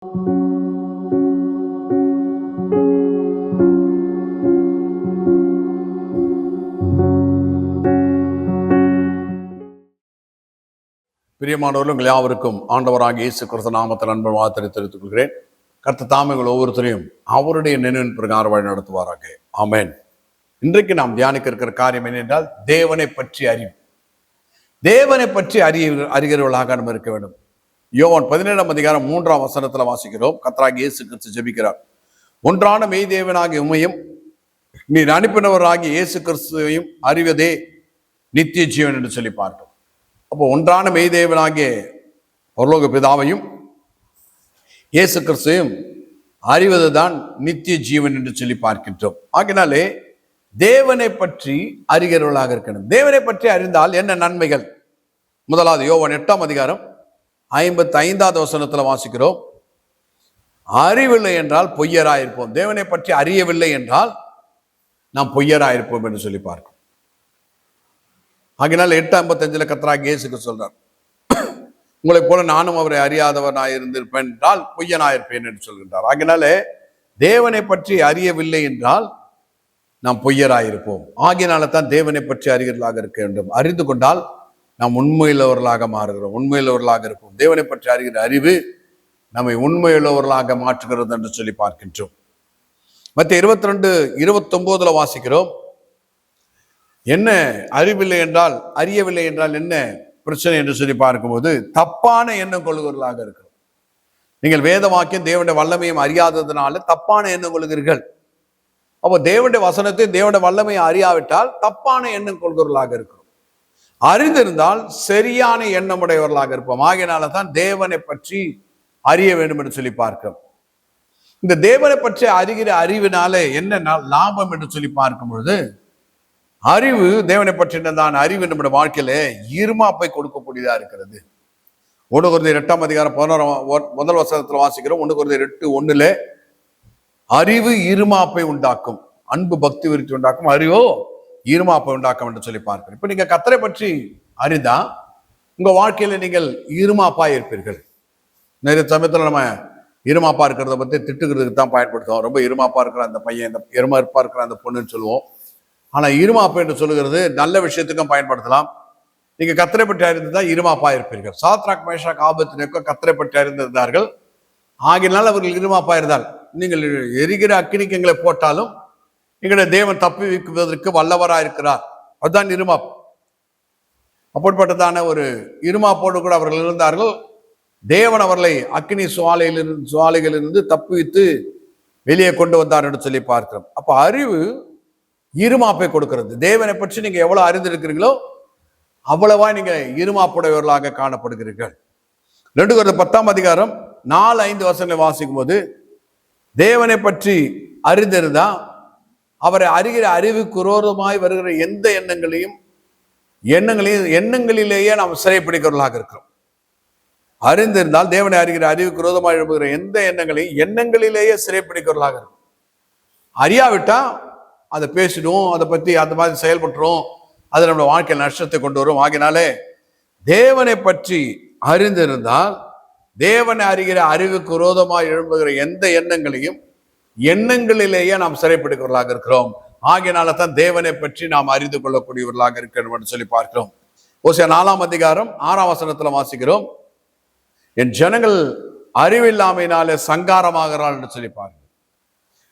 பிரியமானவர்கள், உங்கள் யாவருக்கும் ஆண்டவராகிய இயேசு கிறிஸ்து நாமத்தில் அன்பு வாழ்த்தை தெரிவித்துக் கொள்கிறேன். கர்த்தர் தாமே உங்கள் ஒவ்வொருத்தரையும் அவருடைய நினைவின் பிரகாரம் வழி நடத்துவாராக. ஆமென். இன்றைக்கு நாம் தியானிக்க இருக்கிற காரியம் என்னென்றால், தேவனை பற்றி அறிவு. தேவனை பற்றி அறிகிறவர்களாக நம்ம இருக்க வேண்டும். யோவான் 17ஆம் அதிகாரம் 3ஆம் வசனத்துல வாசிக்கிறோம். கர்த்தராகிய இயேசு கிறிஸ்து ஜெபிக்கிறார். ஒன்றான மெய் தேவனாகிய உம்மையும் நீர் அனுப்பினவராகிய இயேசு கிறிஸ்துவையும் அறிவதே நித்திய ஜீவன் என்று சொல்லி பார்த்தோம். அப்போ ஒன்றான மெய்தேவனாகிய பரலோக பிதாவையும் இயேசு கிறிஸ்துவையும் அறிவதுதான் நித்திய ஜீவன் என்று சொல்லி பார்க்கின்றோம். ஆகினாலே தேவனை பற்றி அறிகிறவர்களாக இருக்கணும். தேவனை பற்றி அறிந்தால் என்ன நன்மைகள்? முதலாவது யோவான் 8ஆம் அதிகாரம் 55வது வசனத்துல வாசிக்கிறோம். அறிவில்லை என்றால் பொய்யராயிருப்போம். தேவனை பற்றி அறியவில்லை என்றால் நாம் பொய்யராயிருப்போம் என்று சொல்லி பார்க்கிறோம். ஆகினால் 8:55 கர்த்தராகிய இயேசுக்கு சொல்றார், உங்களை போல நானும் அவரை அறியாதவனாயிருந்திருப்பேன் என்றால் பொய்யனாயிருப்பேன் என்று சொல்கின்றார். ஆகினாலே தேவனை பற்றி அறியவில்லை என்றால் நாம் பொய்யராயிருப்போம். ஆகினால தான் தேவனை பற்றி அறிகிறவர்களாக இருக்க வேண்டும். அறிந்து கொண்டால் நாம் உண்மையுள்ளவர்களாக மாறுகிறோம், உண்மையுள்ளவர்களாக இருப்போம். தேவனை பற்றி அறிகிற அறிவு நம்மை உண்மையுள்ளவர்களாக மாற்றுகிறது என்று சொல்லி பார்க்கின்றோம். மத்திய 22:29 வாசிக்கிறோம். என்ன அறிவில்லை என்றால், அறியவில்லை என்றால் என்ன பிரச்சனை என்று சொல்லி பார்க்கும்போது, தப்பான எண்ணம் கொள்கிறவர்களாக இருக்கிறோம். நீங்கள் வேத வாக்கியம் தேவனுடைய வல்லமையும் அறியாததுனால தப்பான எண்ணம் கொள்கிறீர்கள். அப்போ தேவனுடைய வசனத்தை தேவனுடைய வல்லமையை அறியாவிட்டால் தப்பான எண்ணம் கொள்கிறவர்களாக இருக்கிறோம். அறிந்திருந்தால் சரியான எண்ணமுடையவர்களாக இருப்போம். ஆகையினால தான் தேவனை பற்றி அறிய வேண்டும் என்று சொல்லி பார்க்கிறோம். இந்த தேவனை பற்றி அறிகிற அறிவினால என்ன லாபம் என்று சொல்லி பார்க்கும் பொழுது, அறிவு தேவனை பற்றினதான் அறிவு நம்முடைய வாழ்க்கையில இருமாப்பை கொடுக்கக்கூடியதா இருக்கிறது. 1 கொரிந்தியர் 8ஆம் அதிகாரம் 11 வசனத்துல வாசிக்கிறோம். 1 கொரிந்தியர் 8:1 அறிவு இருமாப்பை உண்டாக்கும், அன்பு பக்தி விருத்தி உண்டாக்கும், அறிவோ இருமாப்பை உண்டாக்கும் என்று சொல்லி பார்க்கிறோம். இப்ப நீங்க கர்த்தரை பற்றி அறிந்தா உங்க வாழ்க்கையில நீங்கள் இருமாப்பா இருப்பீர்கள். நிறைய சமயத்துல நம்ம இருமாப்பா இருக்கிறத பத்தி திட்டுக்கிறதுக்கு தான் பயன்படுத்துவோம். ரொம்ப இருமாப்பா இருக்கிற அந்த பையன், இந்த இருமாப்பா இருக்கிற அந்த பொண்ணுன்னு சொல்லுவோம். ஆனா இருமாப்பு என்று சொல்லுகிறது நல்ல விஷயத்துக்கும் பயன்படுத்தலாம். நீங்க கர்த்தரை பற்றி அறிந்துதான் இருமாப்பா இருப்பீர்கள். சாத்ராக் மேஷாக் ஆபேத்நேகோ கர்த்தரை பற்றி அறிந்திருந்தார்கள். ஆகினால் அவர்கள் இருமாப்பா இருந்தால், நீங்கள் எரிகிற அக்கினிக்கு எங்களை போட்டாலும் எங்களுடைய தேவன் தப்பி வைக்குவதற்கு வல்லவராக இருக்கிறார். அதுதான் இருமாப்பு. அப்படிப்பட்டதான ஒரு இருமாப்போடு கூட அவர்கள் இருந்தார்கள். தேவன் அவர்களை அக்கினி சுவாலைகளிலிருந்து தப்புவித்து வெளியே கொண்டு வந்தார் என்று சொல்லி பார்க்கிறோம். அப்ப அறிவு இருமாப்பை கொடுக்கிறது. தேவனை பற்றி நீங்க எவ்வளவு அறிந்திருக்கிறீங்களோ அவ்வளவா நீங்க இருமாப்புடையவர்களாக காணப்படுகிறீர்கள். 2 கொரிந்தியர் 10ஆம் அதிகாரம் 4-5 வசனங்களை வாசிக்கும் போது, தேவனை பற்றி அறிந்திருந்தா அவரை அறிகிற அறிவுக்கு விரோதமாய் வருகிற எந்த எண்ணங்களிலேயே நாம் சிறைப்பிடிக்கிறவர்களாக இருக்கிறோம். அறிந்திருந்தால் தேவனை அறிகிற அறிவுக்கு விரோதமாய் எழுப்புகிற எந்த எண்ணங்களிலேயே சிறைப்பிடிக்கிறவர்களாக இருக்கும். அறியாவிட்டா அதை பேசிடும், அதை பத்தி அந்த மாதிரி செயல்பட்டுரும், அது நம்மளோட வாழ்க்கையில் நஷ்டத்தை கொண்டு வரும். ஆகினாலே தேவனை பற்றி அறிந்திருந்தால் தேவனை அறிகிற அறிவுக்கு விரோதமாக எழும்புகிற எந்த எண்ணங்களிலேயே நாம் சிறைப்பிடிக்கிறவர்களாக இருக்கிறோம். ஆகினால தான் தேவனை பற்றி நாம் அறிந்து கொள்ளக்கூடியவர்களாக இருக்கிறோம் என்று சொல்லி பார்க்கிறோம். ஓசியா 4ஆம் அதிகாரம் 6ஆம் வசனத்துல வாசிக்கிறோம், என் ஜனங்கள் அறிவில்லாமையினாலே சங்காரமாகிறாள் என்று சொல்லி பார்க்கிறோம்.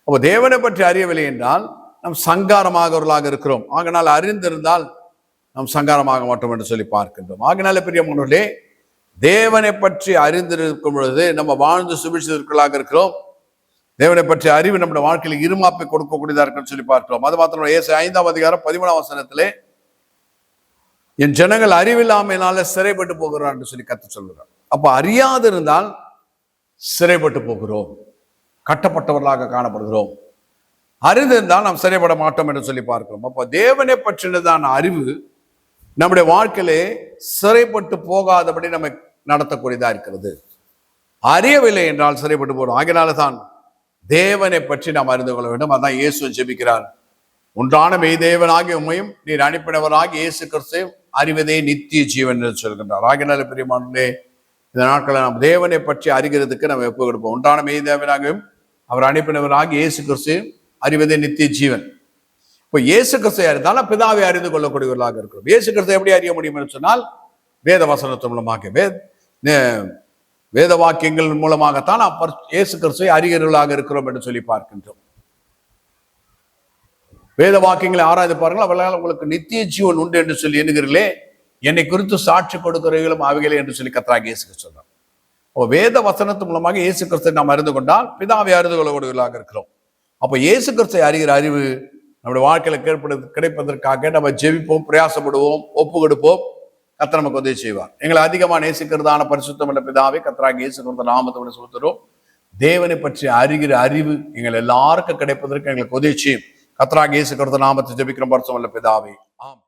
அப்போ தேவனை பற்றி அறியவில்லை என்றால் நாம் சங்காரமாகவர்களாக இருக்கிறோம். ஆகினால் அறிந்திருந்தால் நாம் சங்காரமாக மாட்டோம் என்று சொல்லி பார்க்கின்றோம். ஆகினால பிரியமானவர்களே, தேவனை பற்றி அறிந்திருக்கும் பொழுது நம்ம வாழ்ந்து சுபிட்சர்களாக இருக்கிறோம். தேவனை பற்றி அறிவு நம்முடைய வாழ்க்கையில் இருமாப்பை கொடுக்கக்கூடியதா இருக்குன்னு சொல்லி பார்க்கிறோம். அது மாத்திரம் ஏசாயா 5ஆம் அதிகாரம் 13ஆம் வசனத்திலே, என் ஜனங்கள் அறிவில்லாமையினால சிறைப்பட்டு போகிறார் என்று சொல்லி கர்த்தர் சொல்கிறார். அப்ப அறியாதிருந்தால் சிறைப்பட்டு போகிறோம், கட்டப்பட்டவர்களாக காணப்படுகிறோம். அறிந்திருந்தால் நாம் சிறைப்பட மாட்டோம் என்று சொல்லி பார்க்கிறோம். அப்போ தேவனை பற்றினதான அறிவு நம்முடைய வாழ்க்கையிலே சிறைப்பட்டு போகாதபடி நம்மை நடத்தக்கூடியதா இருக்கிறது. அறியவில்லை என்றால் சிறைப்பட்டு போகிறோம். ஆகினால தான் தேவனை பற்றி நாம் அறிந்து கொள்ள வேண்டும். அதான் இயேசு ஜெபிக்கிறார், ஒன்றான மெய்தேவனாகிய உம்மையும் நீர் அனுப்பினவராகிய இயேசு கிறிஸ்துவையும் அறிவதே நித்திய ஜீவன் என்று சொல்கின்றார். ஆகினால பிரியமானவர்களே, இந்த நாட்களை நாம் தேவனை பற்றி அறிகிறதுக்கு நம்ம எப்போ கொடுப்போம். உண்டான மெய்தேவனாகவும் அவர் அனுப்பினவராக இயேசு கிறிஸ்து அறிவதே நித்திய ஜீவன். இப்போ இயேசு கிறிஸ்துவை அறிந்தாலும் பிதாவை அறிந்து கொள்ளக்கூடியவர்களாக இருக்கிறோம். இயேசு கிறிஸ்துவை எப்படி அறிய முடியும் என்று சொன்னால் வேத வசனத்தின் மூலமாக, வேத வாக்கியங்கள் மூலமாகத்தான் இயேசு கிறிஸ்துவை அறிகிறவர்களாக இருக்கிறோம் என்று சொல்லி பார்க்கின்றோம். வேத வாக்கியங்களை ஆராய்ந்து பாருங்கள், அவர்களால் உங்களுக்கு நித்திய ஜீவன் உண்டு என்று சொல்லி எண்ணுகிறீர்களே, என்னை குறித்து சாட்சி கொடுக்கிறவர்களும் அவைகளே என்று சொல்லி கர்த்தராகிய இயேசு கிறிஸ்து சொல்றார். வேத வசனத்தின் மூலமாக இயேசு கிறிஸ்துவை நாம் அறிந்து கொண்டால் பிதாவை அறிந்து கொள்ளக்கூடியவர்களாக இருக்கிறோம். அப்போ இயேசு கிறிஸ்துவை அறிகிற அறிவு நம்முடைய வாழ்க்கையில கிடைப்பதற்காக நம்ம ஜெபிப்போம், பிரயாசப்படுவோம், ஒப்பு கொடுப்போம். கர்த்தர் நமக்கு உதவி செய்வார். எங்களை அதிகமாக நேசிக்கிறதான பரிசுத்தம் உள்ள பிதாவை கர்த்தராகிய இயேசு கிறிஸ்து நாமத்தை சொல்லுகிறோம். தேவனை பற்றி அறிகிற அறிவு எங்கள் எல்லாருக்கும் கிடைப்பதற்கு எங்களுக்கு உதவி செய்யும். கர்த்தராகிய இயேசு கிறிஸ்து நாமத்தை ஜெபிக்கிறோம் பரிசுத்தம் உள்ள பிதாவே, ஆமென்.